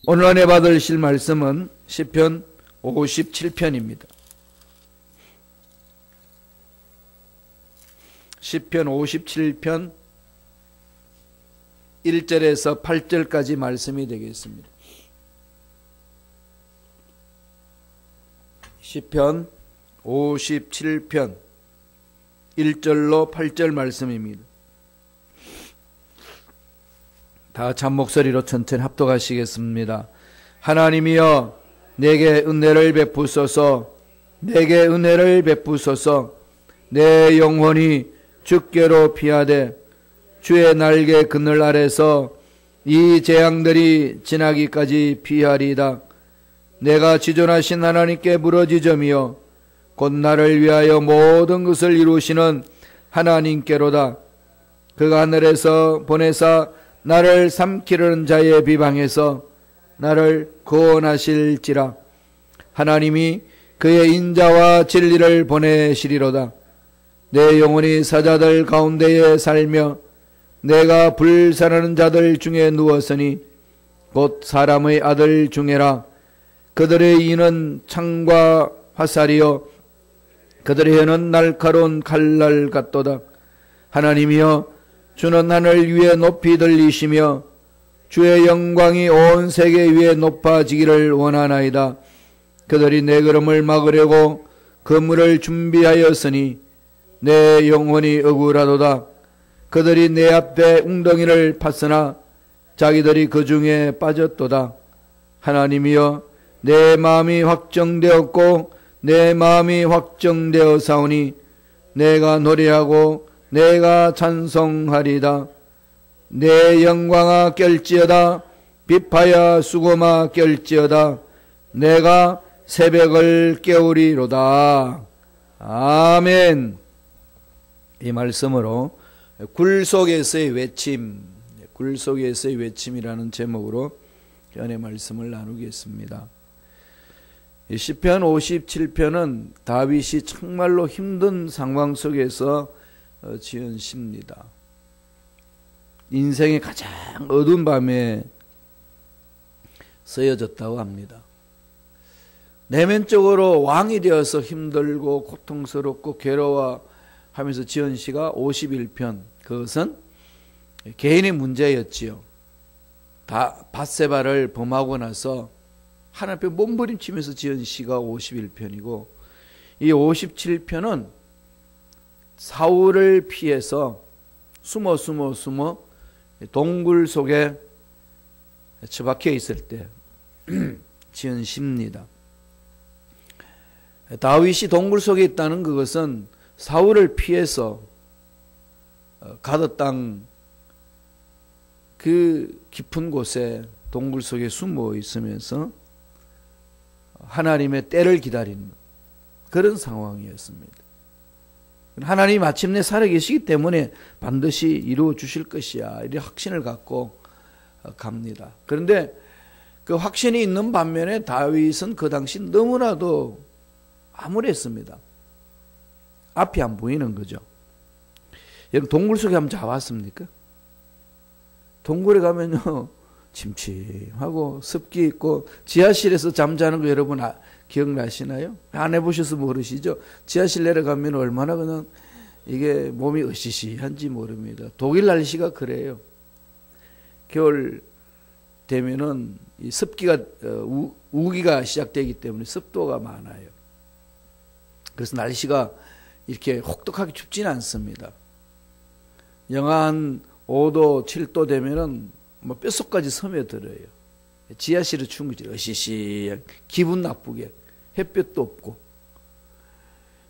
오늘 은혜 받으실 말씀은 시편 57편입니다. 시편 57편 1절에서 8절까지 말씀이 되겠습니다. 시편 57편 1절로 8절 말씀입니다. 다 한 목소리로 천천히 합독하시겠습니다. 하나님이여 내게 은혜를 베푸소서. 내게 은혜를 베푸소서. 내 영혼이 주께로 피하되 주의 날개 그늘 아래서 이 재앙들이 지나기까지 피하리이다. 내가 지존하신 하나님께 부르짖으며 곧 나를 위하여 모든 것을 이루시는 하나님께로다. 그가 하늘에서 보내사 나를 삼키려는 자의 비방에서 나를 구원하실지라. 하나님이 그의 인자와 진리를 보내시리로다. 내 영혼이 사자들 가운데에 살며 내가 불살하는 자들 중에 누웠으니 곧 사람의 아들 중에라. 그들의 이는 창과 화살이요 그들의 혀는 날카로운 칼날 같도다. 하나님이여 주는 하늘 위에 높이 들리시며 주의 영광이 온 세계 위에 높아지기를 원하나이다. 그들이 내 걸음을 막으려고 그물을 준비하였으니 내 영혼이 억울하도다. 그들이 내 앞에 웅덩이를 팠으나 자기들이 그 중에 빠졌도다. 하나님이여 내 마음이 확정되었고 내 마음이 확정되어 사오니 내가 노래하고 내가 찬송하리다. 내 영광아 깰지어다. 비파야 수고마 깰지어다. 내가 새벽을 깨우리로다. 아멘. 이 말씀으로 굴 속에서의 외침, 굴 속에서의 외침이라는 제목으로 은혜 말씀을 나누겠습니다. 시편 57편은 다윗이 정말로 힘든 상황 속에서 지은 시입니다. 인생의 가장 어두운 밤에 쓰여졌다고 합니다. 내면적으로 왕이 되어서 힘들고 고통스럽고 괴로워하면서 지은 시가 51편. 그것은 개인의 문제였지요. 밧세바를 범하고 나서 하나님 앞에 몸부림치면서 지은 시가 51편이고 이 57편은 사울을 피해서 숨어 동굴 속에 처박혀 있을 때 지은 시입니다. 다윗이 동굴 속에 있다는 그것은 사울을 피해서 가드 땅 그 깊은 곳에 동굴 속에 숨어 있으면서 하나님의 때를 기다리는 그런 상황이었습니다. 하나님이 마침내 살아계시기 때문에 반드시 이루어 주실 것이야 이런 확신을 갖고 갑니다. 그런데 그 확신이 있는 반면에 다윗은 그 당시 너무나도 암울했습니다. 앞이 안 보이는 거죠. 여러분 동굴 속에 한번 가봤습니까? 동굴에 가면요 침침하고 습기 있고 지하실에서 잠자는 거 여러분 기억나시나요? 안 해보셔서 모르시죠? 지하실 내려가면 얼마나 그냥 이게 몸이 으시시한지 모릅니다. 독일 날씨가 그래요. 겨울 되면은 이 습기가 우기가 시작되기 때문에 습도가 많아요. 그래서 날씨가 이렇게 혹독하게 춥지는 않습니다. 영하 한 5도, 7도 되면은 뭐 뼛속까지 스며들어요. 지하실에 추운 거지. 으시시 기분 나쁘게 햇볕도 없고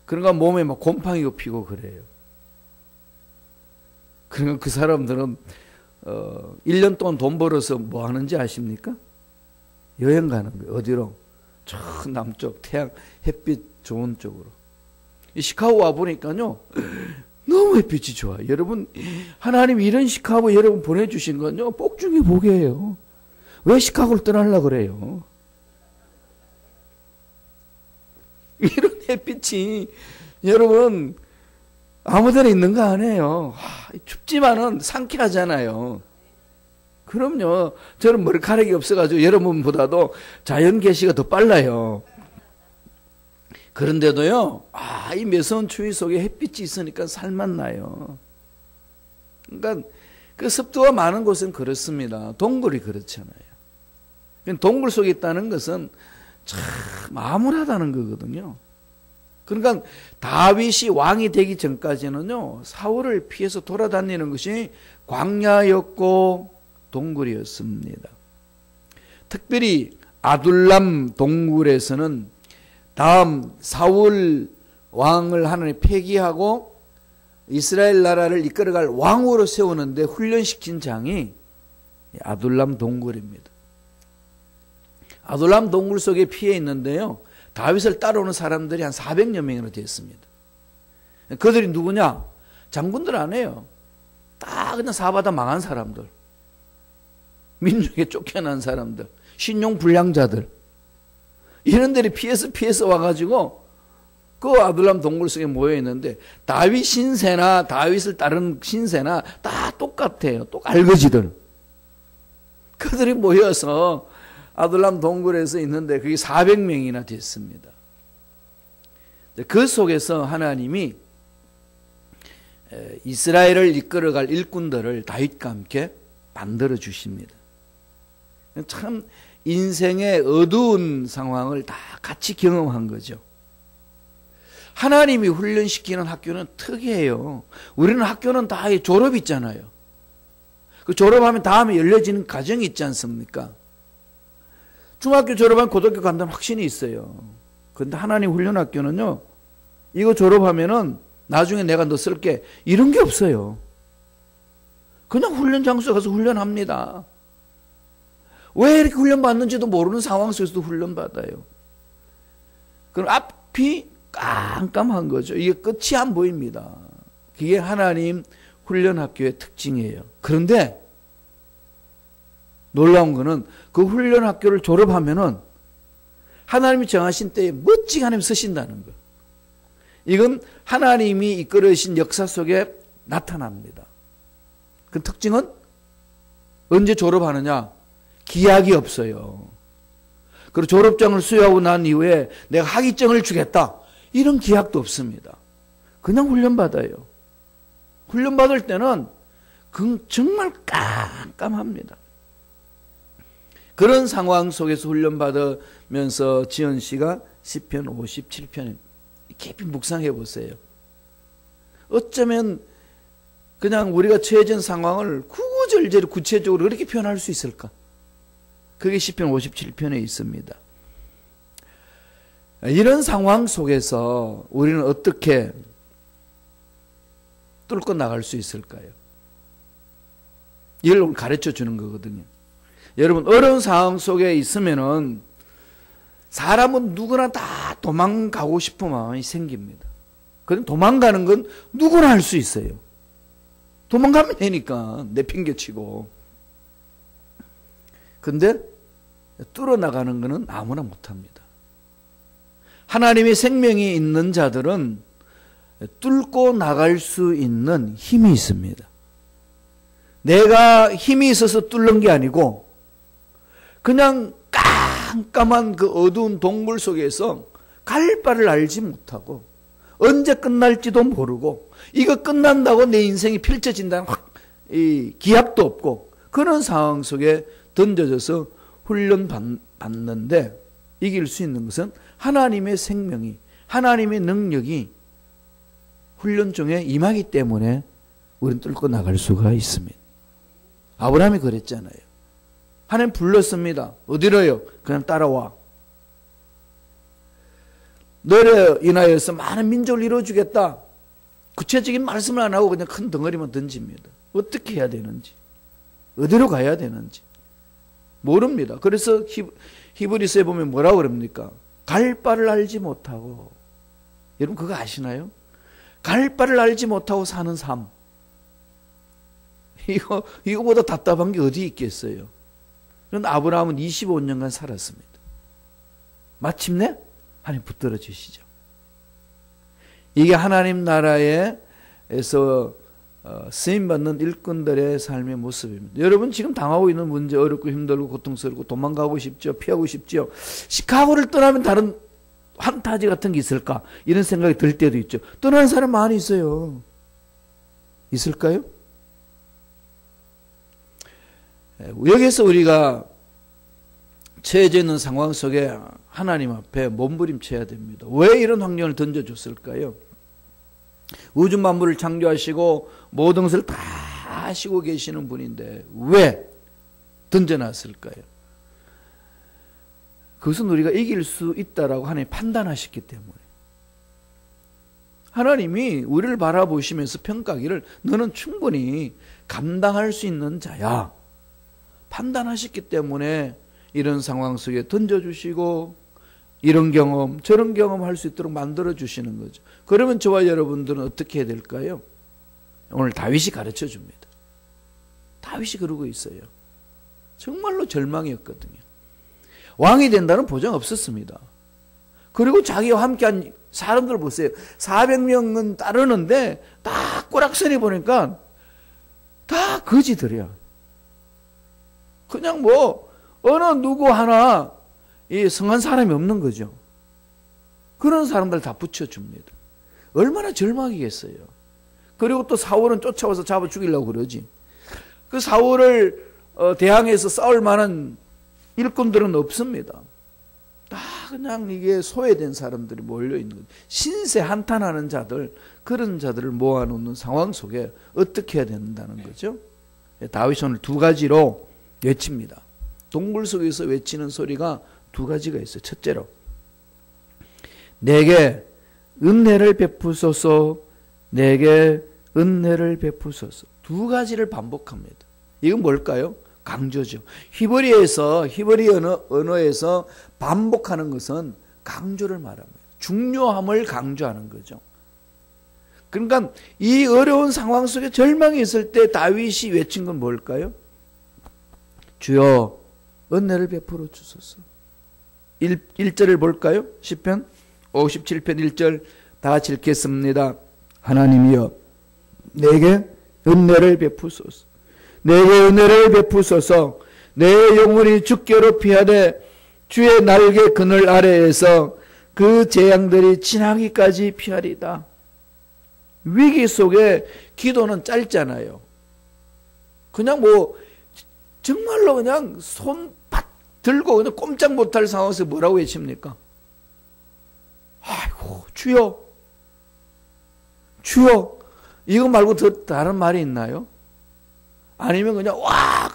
그러니까 몸에 막 곰팡이가 피고 그래요. 그러니까 그 사람들은 1년 동안 돈 벌어서 뭐 하는지 아십니까? 여행 가는 거예요. 어디로? 저 남쪽 태양 햇빛 좋은 쪽으로. 이 시카고 와 보니까요 너무 햇빛이 좋아요. 여러분 하나님이 이런 시카고 여러분 보내주신 건요 복 중에 복이에요. 왜 시카고를 떠나려고 그래요? 이런 햇빛이 여러분 아무데나 있는 거 아니에요. 춥지만은 상쾌하잖아요. 그럼요. 저는 머리카락이 없어가지고 여러분보다도 자연 개시가 더 빨라요. 그런데도요, 이 매서운 추위 속에 햇빛이 있으니까 살만 나요. 그러니까 그 습도가 많은 곳은 그렇습니다. 동굴이 그렇잖아요. 동굴 속에 있다는 것은 참 암울하다는 거거든요. 그러니까 다윗이 왕이 되기 전까지는요, 사울을 피해서 돌아다니는 것이 광야였고 동굴이었습니다. 특별히 아둘람 동굴에서는 다음 사울 왕을 하나님 폐기하고 이스라엘 나라를 이끌어갈 왕으로 세우는데 훈련시킨 장이 아둘람 동굴입니다. 아둘람 동굴 속에 피해 있는데요, 다윗을 따라오는 사람들이 한 400여 명이나 됐습니다. 그들이 누구냐? 장군들 아니에요. 다 그냥 사바다 망한 사람들, 민족에 쫓겨난 사람들, 신용 불량자들, 이런 데를 피해서 와가지고 그 아둘람 동굴 속에 모여 있는데, 다윗 신세나 다윗을 따르는 신세나 다 똑같아요. 알거지들. 그들이 모여서 아둘람 동굴에서 있는데 그게 400명이나 됐습니다. 그 속에서 하나님이 이스라엘을 이끌어갈 일꾼들을 다윗과 함께 만들어 주십니다. 참 인생의 어두운 상황을 다 같이 경험한 거죠. 하나님이 훈련시키는 학교는 특이해요. 우리는 학교는 다 졸업 있잖아요. 그 졸업하면 다음에 열려지는 과정이 있지 않습니까? 중학교 졸업하면 고등학교 간다는 확신이 있어요. 그런데 하나님 훈련학교는요, 이거 졸업하면은 나중에 내가 너 쓸게, 이런 게 없어요. 그냥 훈련 장소에 가서 훈련합니다. 왜 이렇게 훈련받는지도 모르는 상황 속에서도 훈련받아요. 그럼 앞이 깜깜한 거죠. 이게 끝이 안 보입니다. 그게 하나님 훈련학교의 특징이에요. 그런데 놀라운 거는 그 훈련학교를 졸업하면은 하나님이 정하신 때에 멋지게 하나님 쓰신다는 거. 이건 하나님이 이끌으신 역사 속에 나타납니다. 그 특징은 언제 졸업하느냐? 기약이 없어요. 그리고 졸업장을 수여하고 난 이후에 내가 학위증을 주겠다, 이런 기약도 없습니다. 그냥 훈련받아요. 훈련받을 때는 정말 깜깜합니다. 그런 상황 속에서 훈련받으면서 지은 씨가 시편 57편 깊이 묵상해 보세요. 어쩌면 그냥 우리가 처해진 상황을 구구절절 구체적으로 그렇게 표현할 수 있을까? 그게 시편 57편에 있습니다. 이런 상황 속에서 우리는 어떻게 뚫고 나갈 수 있을까요? 이걸 가르쳐 주는 거거든요. 여러분, 어려운 상황 속에 있으면은 사람은 누구나 다 도망가고 싶은 마음이 생깁니다. 그럼 도망가는 건 누구나 할 수 있어요. 도망가면 되니까, 내팽개치고. 근데 뚫어나가는 것은 아무나 못합니다. 하나님의 생명이 있는 자들은 뚫고 나갈 수 있는 힘이 있습니다. 내가 힘이 있어서 뚫는 게 아니고 그냥 깜깜한 그 어두운 동굴 속에서 갈 바를 알지 못하고 언제 끝날지도 모르고 이거 끝난다고 내 인생이 펼쳐진다는 이 기약도 없고 그런 상황 속에 던져져서 훈련받는데 이길 수 있는 것은 하나님의 생명이, 하나님의 능력이 훈련 중에 임하기 때문에 우리는 뚫고 나갈 수가 있습니다. 아브라함이 그랬잖아요. 하나님 불렀습니다. 어디로요? 그냥 따라와. 너를 인하여서 많은 민족을 이루어주겠다. 구체적인 말씀을 안 하고 그냥 큰 덩어리만 던집니다. 어떻게 해야 되는지, 어디로 가야 되는지 모릅니다. 그래서 히브리서에 보면 뭐라고 그럽니까? 갈 바를 알지 못하고. 여러분 그거 아시나요? 갈 바를 알지 못하고 사는 삶. 이거보다 답답한 게 어디 있겠어요? 그런데 아브라함은 25년간 살았습니다. 마침내 하나님 붙들어 주시죠. 이게 하나님 나라에서 쓰임받는 일꾼들의 삶의 모습입니다. 여러분 지금 당하고 있는 문제 어렵고 힘들고 고통스럽고 도망가고 싶죠. 피하고 싶죠. 시카고를 떠나면 다른 환타지 같은 게 있을까? 이런 생각이 들 때도 있죠. 떠나는 사람 많이 있어요. 있을까요? 여기서 우리가 처해져 있는 상황 속에 하나님 앞에 몸부림쳐야 됩니다. 왜 이런 환경을 던져줬을까요? 우주 만물을 창조하시고 모든 것을 다 하시고 계시는 분인데 왜 던져놨을까요? 그것은 우리가 이길 수 있다라고 하나님이 판단하셨기 때문에. 하나님이 우리를 바라보시면서 평가하기를 너는 충분히 감당할 수 있는 자야. 판단하셨기 때문에 이런 상황 속에 던져주시고 이런 경험 저런 경험할 수 있도록 만들어주시는 거죠. 그러면 저와 여러분들은 어떻게 해야 될까요? 오늘 다윗이 가르쳐 줍니다. 다윗이 그러고 있어요. 정말로 절망이었거든요. 왕이 된다는 보장 없었습니다. 그리고 자기와 함께한 사람들 보세요. 400명은 따르는데 다 꼬락서니 보니까 다 거지들이야. 그냥 뭐 어느 누구 하나 이 성한 사람이 없는 거죠. 그런 사람들 다 붙여줍니다. 얼마나 절망이겠어요. 그리고 또 사울은 쫓아와서 잡아 죽이려고 그러지. 그 사울을 대항해서 싸울 만한 일꾼들은 없습니다. 다 그냥 이게 소외된 사람들이 몰려있는 거죠. 신세 한탄하는 자들, 그런 자들을 모아놓는 상황 속에 어떻게 해야 된다는 거죠. 다윗이 오늘 두 가지로 외칩니다. 동굴 속에서 외치는 소리가 두 가지가 있어요. 첫째로 내게 은혜를 베푸소서, 내게 은혜를 베푸소서. 두 가지를 반복합니다. 이건 뭘까요? 강조죠. 히브리 언어에서 반복하는 것은 강조를 말합니다. 중요함을 강조하는 거죠. 그러니까 이 어려운 상황 속에 절망이 있을 때 다윗이 외친 건 뭘까요? 주여 은혜를 베풀어 주소서. 1절을 볼까요? 시편 57편 1절 다 같이 읽겠습니다. 하나님이여 내게 은혜를 베푸소서. 내게 은혜를 베푸소서. 내 영혼이 주께로 피하되 주의 날개 그늘 아래에서 그 재앙들이 지나기까지 피하리다. 위기 속에 기도는 짧잖아요. 그냥 뭐 정말로 그냥 손pat 들고 그냥 꼼짝 못할 상황에서 뭐라고 외칩니까? 아이고 주여 주여. 이거 말고 더 다른 말이 있나요? 아니면 그냥 와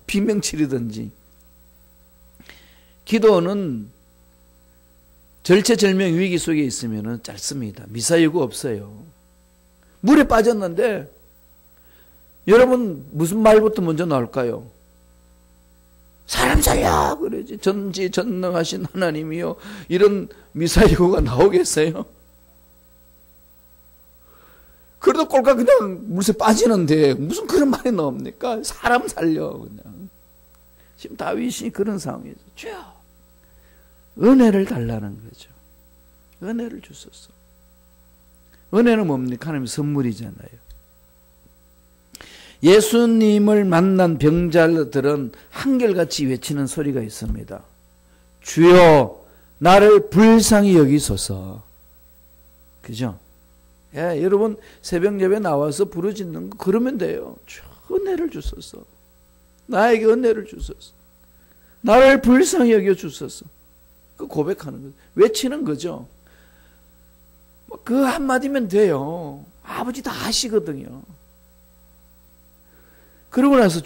비명치르든지. 기도는 절체절명 위기 속에 있으면 짧습니다. 미사여구 없어요. 물에 빠졌는데 여러분 무슨 말부터 먼저 나올까요? 사람 살려 그러지. 전지전능하신 하나님이요. 이런 미사여구가 나오겠어요? 그래도 꼴깍 그냥 물에 빠지는데 무슨 그런 말이 나옵니까? 사람 살려 그냥. 지금 다윗이 그런 상황이죠. 주여 은혜를 달라는 거죠. 은혜를 주소서. 은혜는 뭡니까? 하나님의 선물이잖아요. 예수님을 만난 병자들은 한결같이 외치는 소리가 있습니다. 주여 나를 불쌍히 여기소서. 그죠? 예, 여러분 새벽 예배 나와서 부르짖는 거 그러면 돼요. 은혜를 주소서. 나에게 은혜를 주소서. 나를 불쌍히 여겨 주소서. 그 고백하는 거죠. 외치는 거죠. 그 한마디면 돼요. 아버지 다 아시거든요. 그러고 나서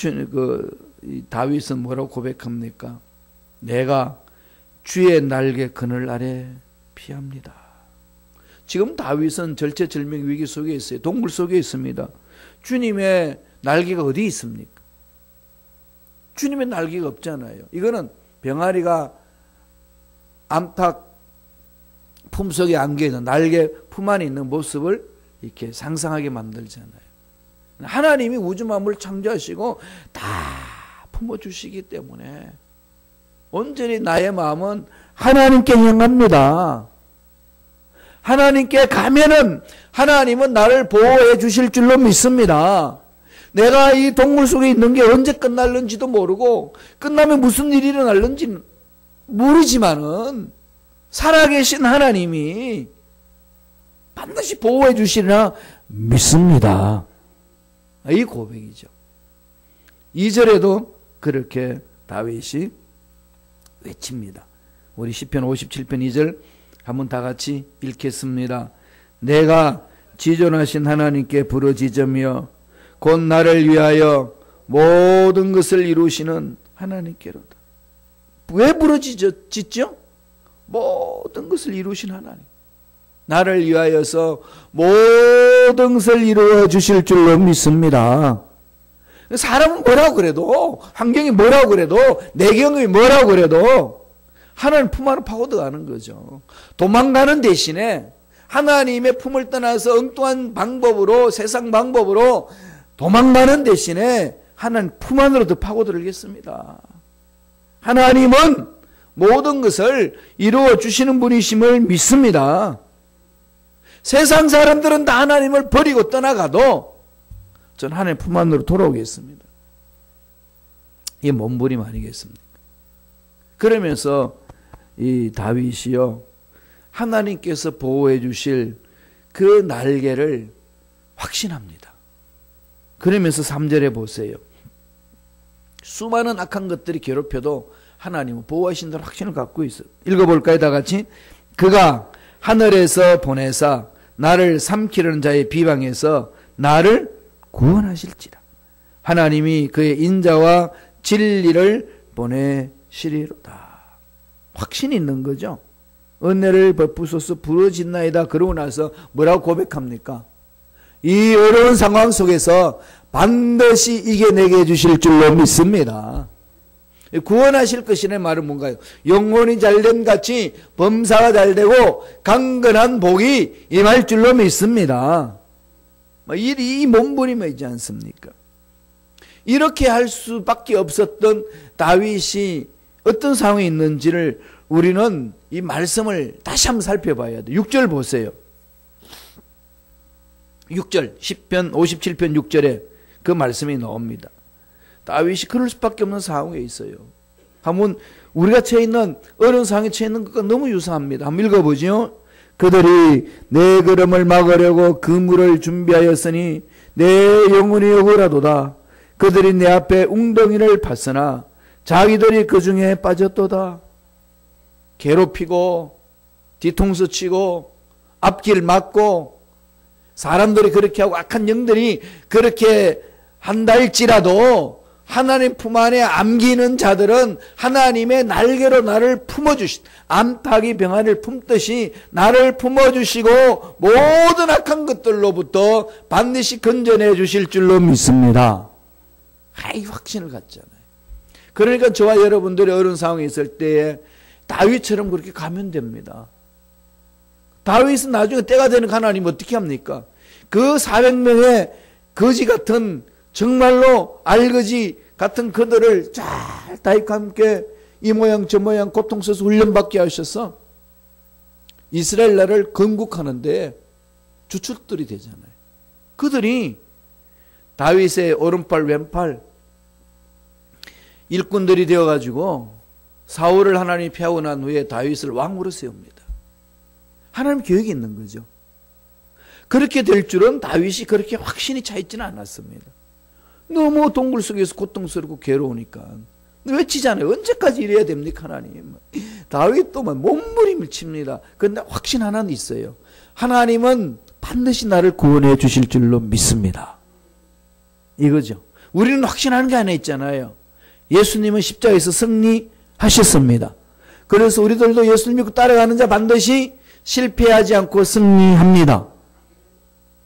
다윗은 뭐라고 고백합니까? 내가 주의 날개 그늘 아래 피합니다. 지금 다윗은 절체절명 위기 속에 있어요. 동굴 속에 있습니다. 주님의 날개가 어디 있습니까? 주님의 날개가 없잖아요. 이거는 병아리가 암탉 품속에 안겨있는 날개 품 안에 있는 모습을 이렇게 상상하게 만들잖아요. 하나님이 우주 만물을 창조하시고 다 품어주시기 때문에 온전히 나의 마음은 하나님께 향합니다. 하나님께 가면은 하나님은 나를 보호해 주실 줄로 믿습니다. 내가 이 동굴 속에 있는 게 언제 끝날는지도 모르고 끝나면 무슨 일이 일어날는지 모르지만은 살아계신 하나님이 반드시 보호해 주시리라 믿습니다. 이 고백이죠. 2절에도 그렇게 다윗이 외칩니다. 우리 시편 57편 2절 한번 다 같이 읽겠습니다. 내가 지존하신 하나님께 부르짖으며 곧 나를 위하여 모든 것을 이루시는 하나님께로다. 왜 부르짖죠? 모든 것을 이루신 하나님. 나를 위하여서 모든 것을 이루어 주실 줄로 믿습니다. 사람은 뭐라고 그래도, 환경이 뭐라고 그래도, 내 경험이 뭐라고 그래도 하나님 품 안으로 파고들어가는 거죠. 도망가는 대신에 하나님의 품을 떠나서 엉뚱한 방법으로, 세상 방법으로 도망가는 대신에 하나님 품 안으로 더 파고들겠습니다. 하나님은 모든 것을 이루어 주시는 분이심을 믿습니다. 세상 사람들은 다 하나님을 버리고 떠나가도 전 하나님 품 안으로 돌아오겠습니다. 이게 몸부림 아니겠습니까? 그러면서 이 다윗이요, 하나님께서 보호해 주실 그 날개를 확신합니다. 그러면서 3절에 보세요. 수많은 악한 것들이 괴롭혀도 하나님은 보호하신다는 확신을 갖고 있어요. 읽어볼까요? 다 같이. 그가 하늘에서 보내사 나를 삼키려는 자의 비방에서 나를 구원하실지라. 하나님이 그의 인자와 진리를 보내시리로다. 확신이 있는 거죠. 은혜를 베푸소서 부르짖나이다 그러고 나서 뭐라고 고백합니까? 이 어려운 상황 속에서 반드시 이겨내게 해주실 줄로 믿습니다. 구원하실 것이라는 말은 뭔가요? 영혼이 잘된 같이 범사가 잘되고 강건한 복이 임할 줄로 믿습니다. 이 몸부림이지 않습니까? 이렇게 할 수밖에 없었던 다윗이 어떤 상황에 있는지를 우리는 이 말씀을 다시 한번 살펴봐야 돼요. 6절 보세요. 6절, 10편 57편 6절에 그 말씀이 나옵니다. 다윗이 그럴 수밖에 없는 상황에 있어요. 한번 우리가 처해 있는 어려운 상황에 처해 있는 것과 너무 유사합니다. 한번 읽어보죠. 그들이 내 걸음을 막으려고 그물을 준비하였으니 내 영혼이 억울하도다. 그들이 내 앞에 웅덩이를 팠으나 자기들이 그 중에 빠졌도다. 괴롭히고 뒤통수 치고 앞길 막고 사람들이 그렇게 하고 악한 영들이 그렇게 한달지라도 하나님 품 안에 안기는 자들은 하나님의 날개로 나를 품어주시, 암탉이 병아리를 품듯이 나를 품어주시고 모든 악한 것들로부터 반드시 건져내 주실 줄로 믿습니다. 이 확신을 갖잖아요. 그러니까 저와 여러분들이 어려운 상황에 있을 때에 다윗처럼 그렇게 가면 됩니다. 다윗은 나중에 때가 되는 하나님 어떻게 합니까? 그 400명의 거지 같은 정말로 알거지 같은 그들을 잘 다윗과 함께 이 모양 저 모양 고통스러워서 훈련받게 하셔서 이스라엘 나라를 건국하는데 주축들이 되잖아요. 그들이 다윗의 오른팔 왼팔 일꾼들이 되어가지고 사울을 하나님이 패하고 난 후에 다윗을 왕으로 세웁니다. 하나님 계획이 있는 거죠. 그렇게 될 줄은 다윗이 그렇게 확신이 차 있지는 않았습니다. 너무 동굴 속에서 고통스럽고 괴로우니까 외치잖아요. 언제까지 이래야 됩니까 하나님. 다윗도 몸부림을 칩니다. 그런데 확신 하나는 있어요. 하나님은 반드시 나를 구원해 주실 줄로 믿습니다. 이거죠. 우리는 확신하는 게 하나 있잖아요. 예수님은 십자가에서 승리하셨습니다. 그래서 우리들도 예수님 믿고 따라가는 자 반드시 실패하지 않고 승리합니다.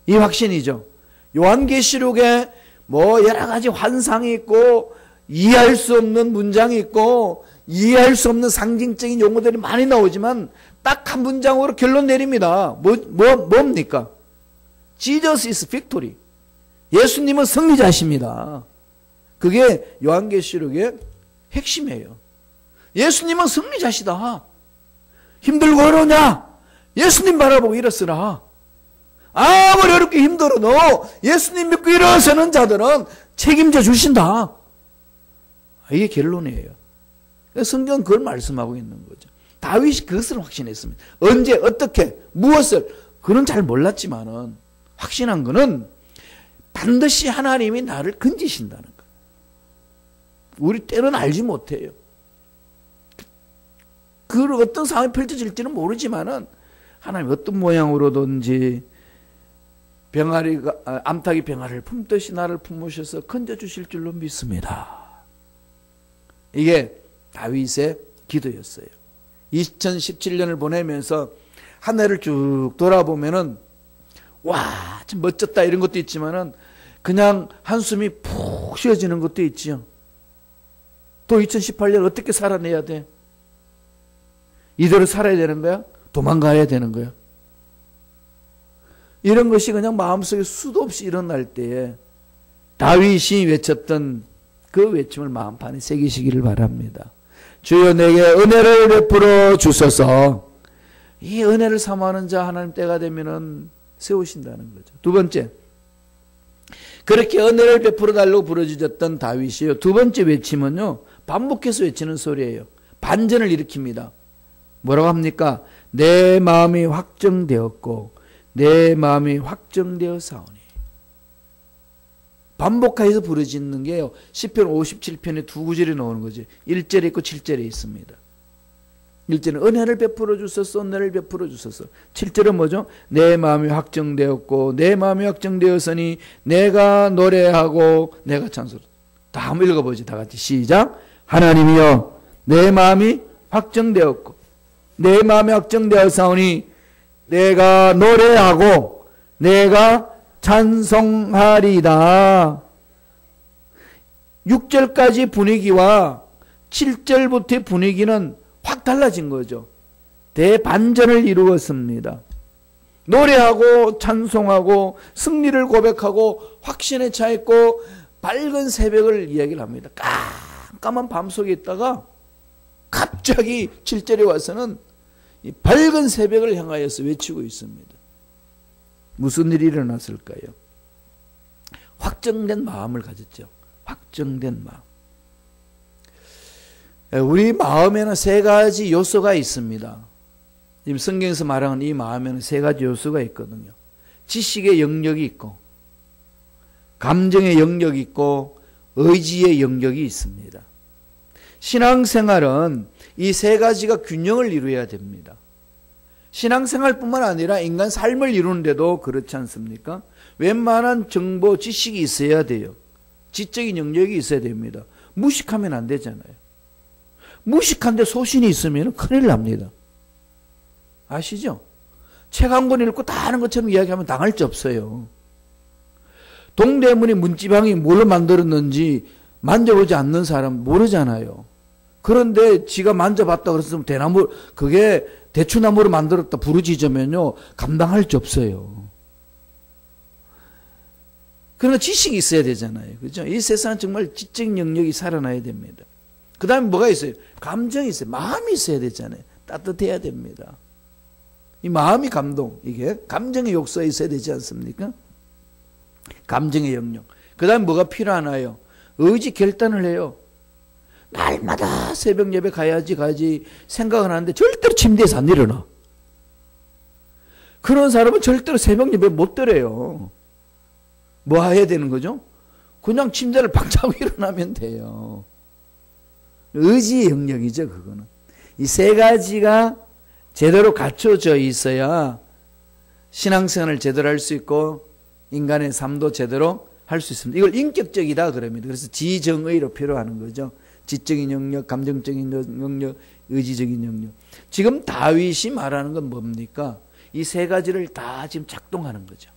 이 확신이죠. 요한계시록에 여러 가지 환상이 있고 이해할 수 없는 문장이 있고 이해할 수 없는 상징적인 용어들이 많이 나오지만 딱 한 문장으로 결론 내립니다. 뭡니까? Jesus is victory. 예수님은 승리자십니다. 그게 요한계시록의 핵심이에요. 예수님은 승리자시다. 힘들고 어려우냐? 예수님 바라보고 일어서라. 아무리 어렵게 힘들어도 예수님 믿고 일어서는 자들은 책임져 주신다. 이게 결론이에요. 성경은 그걸 말씀하고 있는 거죠. 다윗이 그것을 확신했습니다. 언제 어떻게 무엇을 그는 잘 몰랐지만은 확신한 거는 반드시 하나님이 나를 건지신다는 거예요. 우리 때로는 알지 못해요. 그 어떤 상황이 펼쳐질지는 모르지만은 하나님 어떤 모양으로든지 암탉이 병아리를 품듯이 나를 품으셔서 건져주실 줄로 믿습니다. 이게 다윗의 기도였어요. 2017년을 보내면서 한 해를 쭉 돌아보면은 와, 참 멋졌다 이런 것도 있지만은 그냥 한숨이 푹 쉬어지는 것도 있지요. 또 2018년 어떻게 살아내야 돼? 이대로 살아야 되는 거야? 도망가야 되는 거야? 이런 것이 그냥 마음속에 수도 없이 일어날 때에 다윗이 외쳤던 그 외침을 마음판에 새기시기를 바랍니다. 주여 내게 은혜를 베풀어 주소서. 이 은혜를 사모하는 자 하나님 때가 되면은 세우신다는 거죠. 두 번째, 그렇게 은혜를 베풀어 달라고 부르짖었던 다윗이요. 두 번째 외침은요, 반복해서 외치는 소리예요. 반전을 일으킵니다. 뭐라고 합니까? 내 마음이 확정되었고 내 마음이 확정되어 사오니. 반복해서 부르짖는 게요, 시편 57편에 두 구절이 나오는 거지. 1절에 있고 7절에 있습니다. 1절은 은혜를 베풀어 주소서, 은혜를 베풀어 주소서. 7절은 뭐죠? 내 마음이 확정되었고 내 마음이 확정되었으니 내가 노래하고 내가 찬송하리라. 다 한번 읽어보지. 다 같이 시작. 하나님이여 내 마음이 확정되었고 내 마음이 확정되었사오니 내가 노래하고 내가 찬송하리다. 6절까지 분위기와 7절부터의 분위기는 확 달라진 거죠. 대반전을 이루었습니다. 노래하고 찬송하고 승리를 고백하고 확신에 차있고 밝은 새벽을 이야기를 합니다. 깜깜한 밤속에 있다가 갑자기 7절에 와서는 이 밝은 새벽을 향하여서 외치고 있습니다. 무슨 일이 일어났을까요? 확정된 마음을 가졌죠. 확정된 마음. 우리 마음에는 세 가지 요소가 있습니다. 지금 성경에서 말하는 이 마음에는 세 가지 요소가 있거든요. 지식의 영역이 있고 감정의 영역이 있고 의지의 영역이 있습니다. 신앙생활은 이 세 가지가 균형을 이루어야 됩니다. 신앙생활뿐만 아니라 인간 삶을 이루는데도 그렇지 않습니까? 웬만한 정보, 지식이 있어야 돼요. 지적인 영역이 있어야 됩니다. 무식하면 안 되잖아요. 무식한데 소신이 있으면 큰일 납니다. 아시죠? 책 한 권 읽고 다 아는 것처럼 이야기하면 당할 게 없어요. 동대문이 문지방이 뭘로 만들었는지 만져보지 않는 사람 모르잖아요. 그런데 지가 만져봤다 그랬으면 대나무, 그게 대추나무로 만들었다 부르짖으면요, 감당할 게 없어요. 그러나 지식이 있어야 되잖아요. 그죠? 이 세상은 정말 지적 영역이 살아나야 됩니다. 그 다음에 뭐가 있어요? 감정이 있어요. 마음이 있어야 되잖아요. 따뜻해야 됩니다. 이 마음이 감동, 이게 감정의 욕구가 있어야 되지 않습니까? 감정의 영역. 그 다음에 뭐가 필요하나요? 의지 결단을 해요. 날마다 새벽 예배 가야지 생각을 하는데 절대로 침대에서 안 일어나. 그런 사람은 절대로 새벽 예배 못 드려요. 뭐 해야 되는 거죠? 그냥 침대를 박 자고 일어나면 돼요. 의지의 영역이죠, 그거는. 이 세 가지가 제대로 갖춰져 있어야 신앙생활을 제대로 할 수 있고 인간의 삶도 제대로 할 수 있습니다. 이걸 인격적이다 그럽니다. 그래서 지정의로 표현하는 거죠. 지적인 영역, 감정적인 영역, 의지적인 영역. 지금 다윗이 말하는 건 뭡니까? 이 세 가지를 다 지금 작동하는 거죠.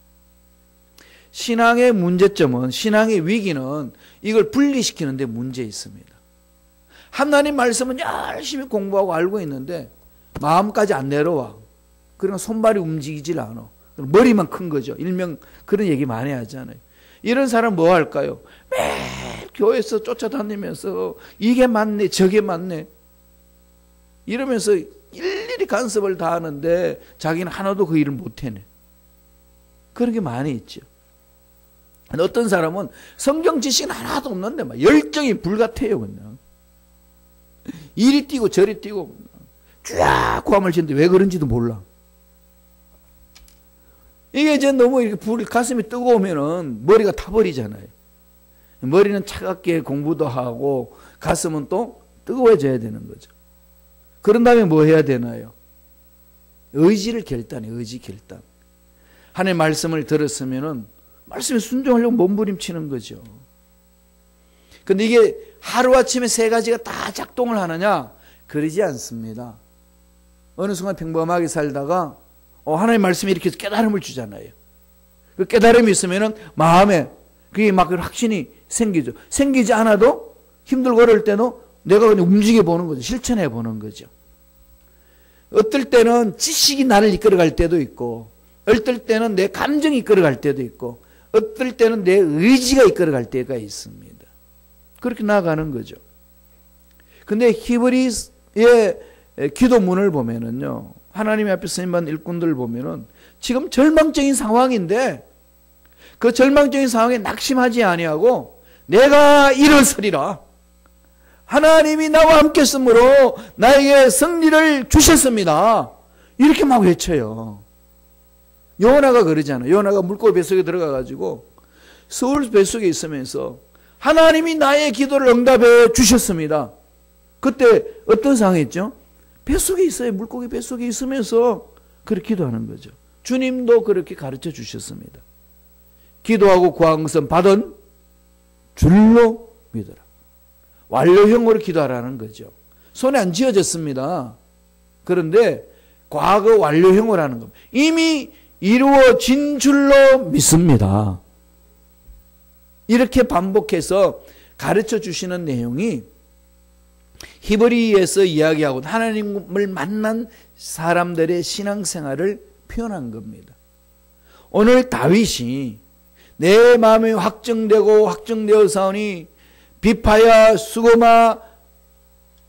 신앙의 문제점은, 신앙의 위기는 이걸 분리시키는 데 문제 있습니다. 하나님 말씀은 열심히 공부하고 알고 있는데 마음까지 안 내려와. 그러니까 손발이 움직이질 않아. 머리만 큰 거죠. 일명 그런 얘기 많이 하잖아요. 이런 사람 뭐 할까요? 매일 교회에서 쫓아다니면서 이게 맞네 저게 맞네 이러면서 일일이 아무리 간섭을 다 하는데 자기는 하나도 그 일을 못 해내. 그런 게 많이 있죠. 어떤 사람은 성경 지식은 하나도 없는데 막 열정이 불같아요. 그냥 이리 뛰고 저리 뛰고 쫙 고함을 치는데 왜 그런지도 몰라. 이게 이제 너무 이렇게 가슴이 뜨거우면은 머리가 타버리잖아요. 머리는 차갑게 공부도 하고 가슴은 또 뜨거워져야 되는 거죠. 그런 다음에 뭐 해야 되나요? 의지를 결단해. 의지 결단. 하나님의 말씀을 들었으면은 말씀에 순종하려고 몸부림치는 거죠. 근데 이게 하루아침에 세 가지가 다 작동을 하느냐? 그러지 않습니다. 어느 순간 평범하게 살다가 하나님의 말씀이 이렇게 깨달음을 주잖아요. 그 깨달음이 있으면은 마음에 그게 막 확신이 생기죠. 생기지 않아도 힘들고 어려울 때도 내가 그냥 움직여 보는 거죠. 실천해 보는 거죠. 어떨 때는 지식이 나를 이끌어갈 때도 있고, 어떨 때는 내 감정이 이끌어갈 때도 있고, 어떨 때는 내 의지가 이끌어갈 때가 있습니다. 그렇게 나아가는 거죠. 근데 히브리의 기도문을 보면은요, 하나님 앞에 쓰임받은 일꾼들을 보면은 지금 절망적인 상황인데 그 절망적인 상황에 낙심하지 아니하고 내가 일어서리라. 하나님이 나와 함께 있으므로 나에게 승리를 주셨습니다. 이렇게 막 외쳐요. 요나가 그러잖아요. 요나가 물고기 뱃속에 들어가가지고 서울 뱃속에 있으면서 하나님이 나의 기도를 응답해 주셨습니다. 그때 어떤 상황이었죠? 뱃속에 있어요. 물고기 뱃속에 있으면서 그렇게 기도하는 거죠. 주님도 그렇게 가르쳐 주셨습니다. 기도하고 구한 것은 받은 줄로 믿어라. 완료형으로 기도하라는 거죠. 손에 안 쥐어졌습니다. 그런데 과거 완료형으로 하는 겁니다. 이미 이루어진 줄로 믿습니다. 이렇게 반복해서 가르쳐 주시는 내용이 히브리에서 이야기하고 하나님을 만난 사람들의 신앙생활을 표현한 겁니다. 오늘 다윗이 내 마음이 확정되고 확정되어 사오니 비파야 수고마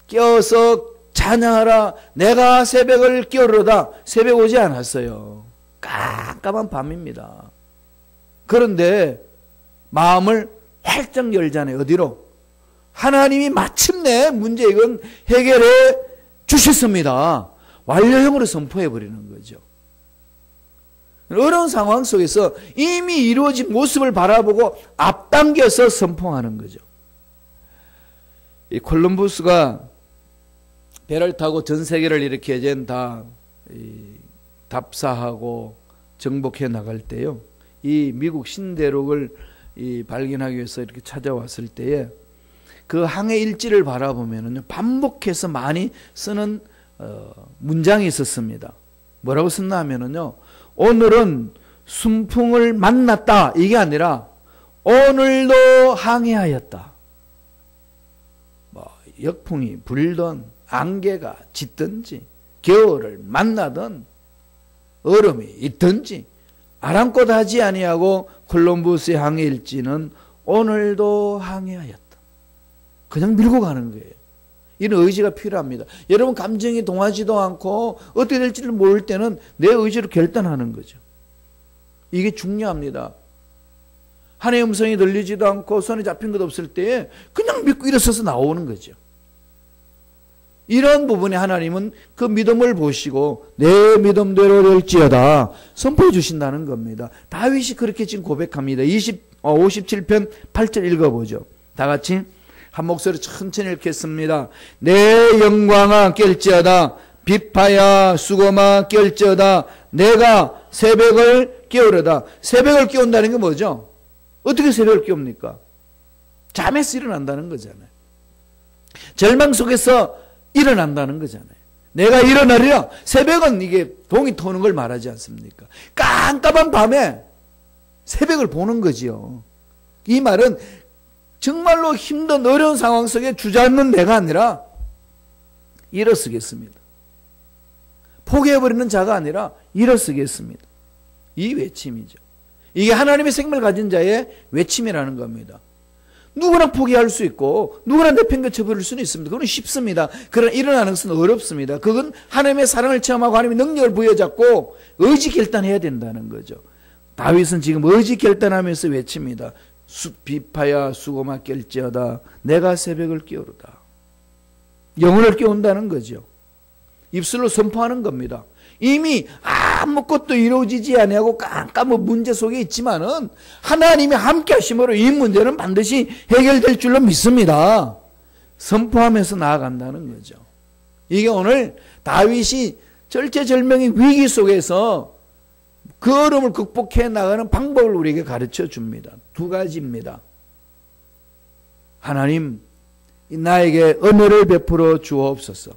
깨어서 찬양하라. 내가 새벽을 깨우르다. 새벽 오지 않았어요. 깜깜한 밤입니다. 그런데 마음을 활짝 열잖아요. 어디로? 하나님이 마침내 문제 이건 해결해 주셨습니다. 완료형으로 선포해버리는 거죠. 어려운 상황 속에서 이미 이루어진 모습을 바라보고 앞당겨서 선포하는 거죠. 이 콜럼부스가 배를 타고 전 세계를 이렇게 이제 다 답사하고 정복해 나갈 때요. 이 미국 신대륙을 발견하기 위해서 이렇게 찾아왔을 때에 그 항해 일지를 바라보면은요, 반복해서 많이 쓰는 문장이 있었습니다. 뭐라고 썼나 하면은요, 오늘은 순풍을 만났다. 이게 아니라 오늘도 항해하였다. 역풍이 불던 안개가 짙든지 겨울을 만나든 얼음이 있든지 아랑곳 하지 아니하고 콜럼부스의 항해 일지는 오늘도 항해하였다. 그냥 밀고 가는 거예요. 이런 의지가 필요합니다. 여러분 감정이 동하지도 않고 어떻게 될지를 모를 때는 내 의지로 결단하는 거죠. 이게 중요합니다. 하나님의 음성이 들리지도 않고 손에 잡힌 것 없을 때에 그냥 믿고 일어서서 나오는 거죠. 이런 부분에 하나님은 그 믿음을 보시고 내 믿음대로 될지어다 선포해 주신다는 겁니다. 다윗이 그렇게 지금 고백합니다. 57편 8절 읽어보죠. 다 같이 한 목소리 천천히 읽겠습니다. 내 영광아 깰지어다 비파야 수고마 깰지어다 내가 새벽을 깨우려다. 새벽을 깨운다는 게 뭐죠? 어떻게 새벽을 깨웁니까? 잠에서 일어난다는 거잖아요. 절망 속에서 일어난다는 거잖아요. 내가 일어나리라. 새벽은 이게 동이 토는 걸 말하지 않습니까? 깜깜한 밤에 새벽을 보는 거지요. 이 말은 정말로 힘든 어려운 상황 속에 주저앉는 내가 아니라 일어서겠습니다. 포기해버리는 자가 아니라 일어서겠습니다. 이 외침이죠. 이게 하나님의 생명을 가진 자의 외침이라는 겁니다. 누구나 포기할 수 있고 누구나 내팽개쳐 버릴 수는 있습니다. 그건 쉽습니다. 그러나 일어나는 것은 어렵습니다. 그건 하나님의 사랑을 체험하고 하나님의 능력을 부여잡고 의지 결단해야 된다는 거죠. 다윗은 지금 의지 결단하면서 외칩니다. 비파야 수고마 깰지어다 내가 새벽을 깨우르다. 영혼을 깨운다는 거죠. 입술로 선포하는 겁니다. 이미 아무것도 이루어지지 아니하고 깜깜한 문제 속에 있지만은 하나님이 함께 하심으로 이 문제는 반드시 해결될 줄로 믿습니다. 선포하면서 나아간다는 거죠. 이게 오늘 다윗이 절체절명의 위기 속에서 그 어려움을 극복해 나가는 방법을 우리에게 가르쳐 줍니다. 두 가지입니다. 하나님 나에게 은혜를 베풀어 주옵소서.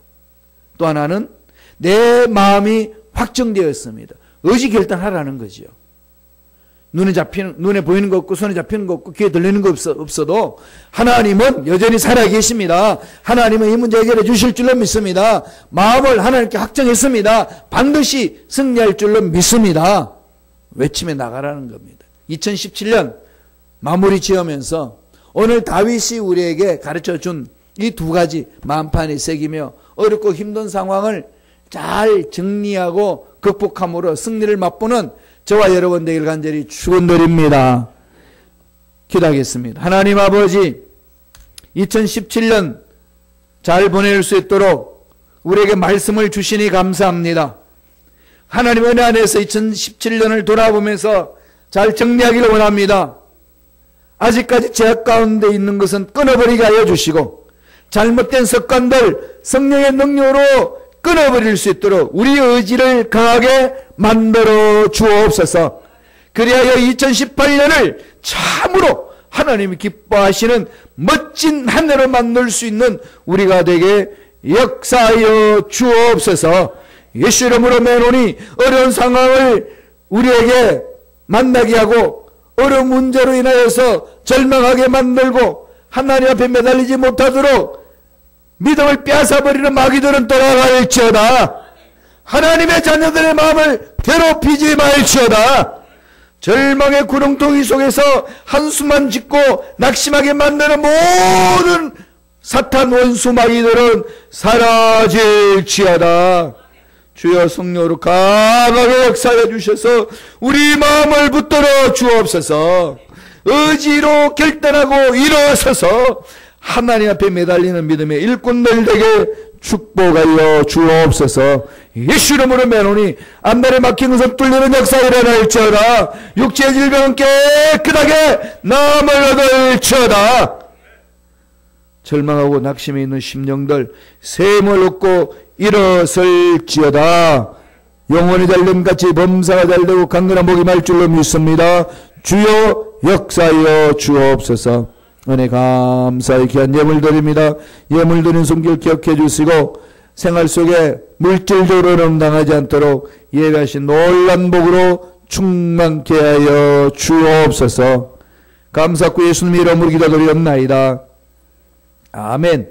또 하나는 내 마음이 확정되었습니다. 의지 결단하라는 거지요. 눈에 보이는 거 없고 손에 잡히는 거 없고 귀에 들리는 거 없어도 하나님은 여전히 살아계십니다. 하나님은 이 문제 해결해 주실 줄로 믿습니다. 마음을 하나님께 확정했습니다. 반드시 승리할 줄로 믿습니다. 외치며 나가라는 겁니다. 2017년 마무리 지으면서 오늘 다윗이 우리에게 가르쳐준 이 두 가지 마음판에 새기며 어렵고 힘든 상황을 잘 정리하고 극복함으로 승리를 맛보는 저와 여러분 되길 간절히 축원드립니다. 기도하겠습니다. 하나님 아버지 2017년 잘 보낼 수 있도록 우리에게 말씀을 주시니 감사합니다. 하나님 은혜 안에서 2017년을 돌아보면서 잘 정리하기를 원합니다. 아직까지 죄악 가운데 있는 것은 끊어버리게 하여 주시고 잘못된 습관들 성령의 능력으로 끊어버릴 수 있도록 우리의 의지를 강하게 만들어 주옵소서. 그리하여 2018년을 참으로 하나님이 기뻐하시는 멋진 한 해로 만들 수 있는 우리가 되게 역사하여 주옵소서. 예수 이름으로 매노니 어려운 상황을 우리에게 만나게 하고 어려운 문제로 인하여서 절망하게 만들고 하나님 앞에 매달리지 못하도록 믿음을 빼앗아버리는 마귀들은 돌아갈지어다. 하나님의 자녀들의 마음을 괴롭히지 말지어다. 절망의 구렁텅이 속에서 한숨만 짓고 낙심하게 만드는 모든 사탄 원수 마귀들은 사라질지어다. 주여 성령으로 강하게 역사해 주셔서 우리 마음을 붙들어 주옵소서. 의지로 결단하고 일어서서 하나님 앞에 매달리는 믿음의 일꾼들 되게 축복하여 주옵소서. 예수 이름으로 매노니 앞날에 막힌 것은 뚫리는 역사 일어날지어다. 육체의 질병은 깨끗하게 남을 얻을지어다. 절망하고 낙심에 있는 심령들 샘을 얻고 일어설지어다. 영혼이 잘됨같이 범사가 잘되고 강건한 복이 말 줄로 믿습니다. 주여 역사하여 주옵소서. 은혜 감사의 귀한 예물 드립니다. 예물 드린 손길 기억해 주시고 생활 속에 물질적으로 넘당하지 않도록 예배하신 놀란 복으로 충만케 하여 주옵소서. 감사하고 예수님 이름으로 기도드리옵나이다. 아멘.